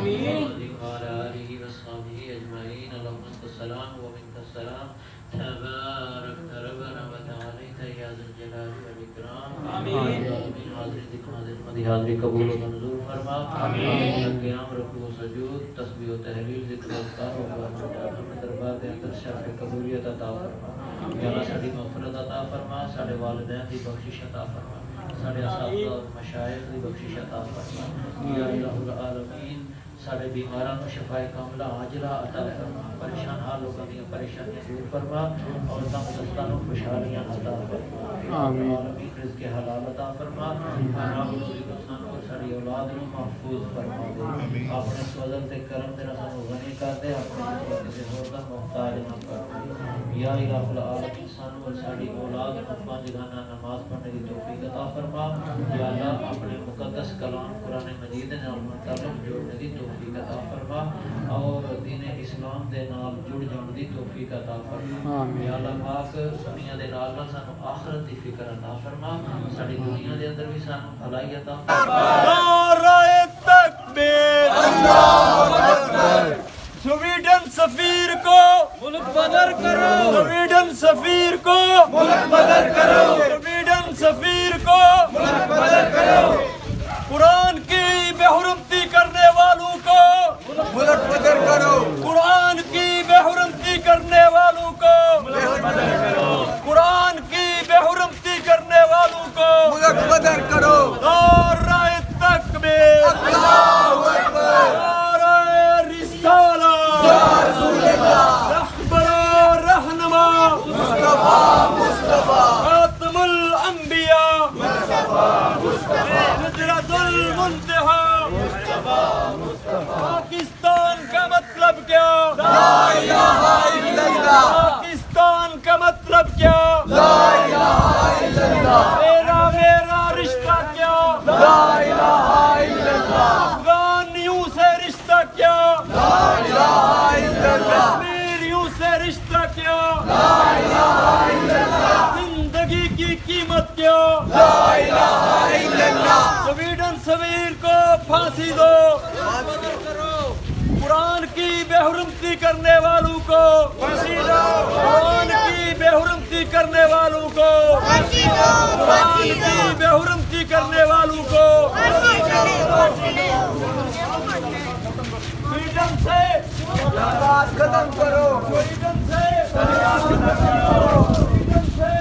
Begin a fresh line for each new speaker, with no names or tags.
وعلى آله وصحبه أجمعين اللهم أنت السلام ومنك السلام تبارك ربنا وتعاليت يا ذا الجلال والإكرام آمين حاضر ذکر حاضر مدی حاضری قبول و منظور فرما آمین قیام رکوع و سجود تسبیح و تحلیل ذکر و اذکار و اپنے دربار کے اندر شرف قبولیت عطا فرما یا اللہ ساری مغفرت عطا فرما سارے والدین کی بخشش عطا فرما سارے اساتذہ اور مشائخ کی بخشش عطا فرما یا الہ العالمین سارے بیماران کو شفائے کاملہ عاجلہ عطا فرما پریشان حال لوگوں کی پریشانیاں دور فرما اور دستانوں خوشحالیاں عطا فرما آمین رزق حلال عطا فرما حرام رزق انسان اور ساری اولاد کو محفوظ فرما دے اپنے فضل تے کرم تیرا سانو غنی کر دے اپنے کسی اور دا محتاج نہ کر یا الہ العالمین سانو اور ساری اولاد کو پانچ گانا نماز پڑھنے کی توفیق عطا فرما یا اللہ اپنے مقدس کلام قرآن مجید نال متعلق جوڑنے کی توفیق عطا فرما اور دین اسلام دے نال جڑ جان دی توفیق عطا فرما یا اللہ پاک دنیا دے نال نال سانو آخرت دی فکر عطا فرما ساری دنیا دے اندر بھی سانو بھلائی عطا فرما
نعرہ تکبیر اللہ اکبر سویڈن سفیر کو ملک بدر کرو سویڈن سفیر کو ملک بدر کرو سویڈن سفیر کو ملک بدر کرو قرآن کی بے حرمتی کرنے والوں کو ملک بدر کرو قرآن کی بے حرمتی کرنے والوں کو ملک بدر کرو قرآن کی بے حرمتی کرنے والوں کو ملک بدر کرو نعرہ تکبیر اللہ اکبر نعرہ رسالت یا رسول اللہ رہبر و رہنما مصطفیٰ مصطفیٰ خاتم الانبیاء مصطفیٰ مصطفیٰ نجرۃ المنتہا مصطفیٰ مصطفیٰ پاکستان کا مطلب کیا لا الہ الا اللہ پاکستان کا مطلب کیا لا الہ الا اللہ میرا میرا رشتہ کیا لا الہ الا اللہ افغانیوں سے رشتہ کیا لا الہ الا اللہ کشمیریوں سے رشتہ کیا لا الہ الا اللہ زندگی کی قیمت کیا لا الہ الا اللہ سویڈن سفیر کو پھانسی دو قرآن کی بے حرمتی کرنے والوں کو پھانسی دو قرآن کی بے حرمتی کرنے والوں کو پھانسی دو قرآن کی بے حرمتی کرنے والوں کو سویڈن سے ختم کرو سویڈن سے ختم کرو سویڈن سے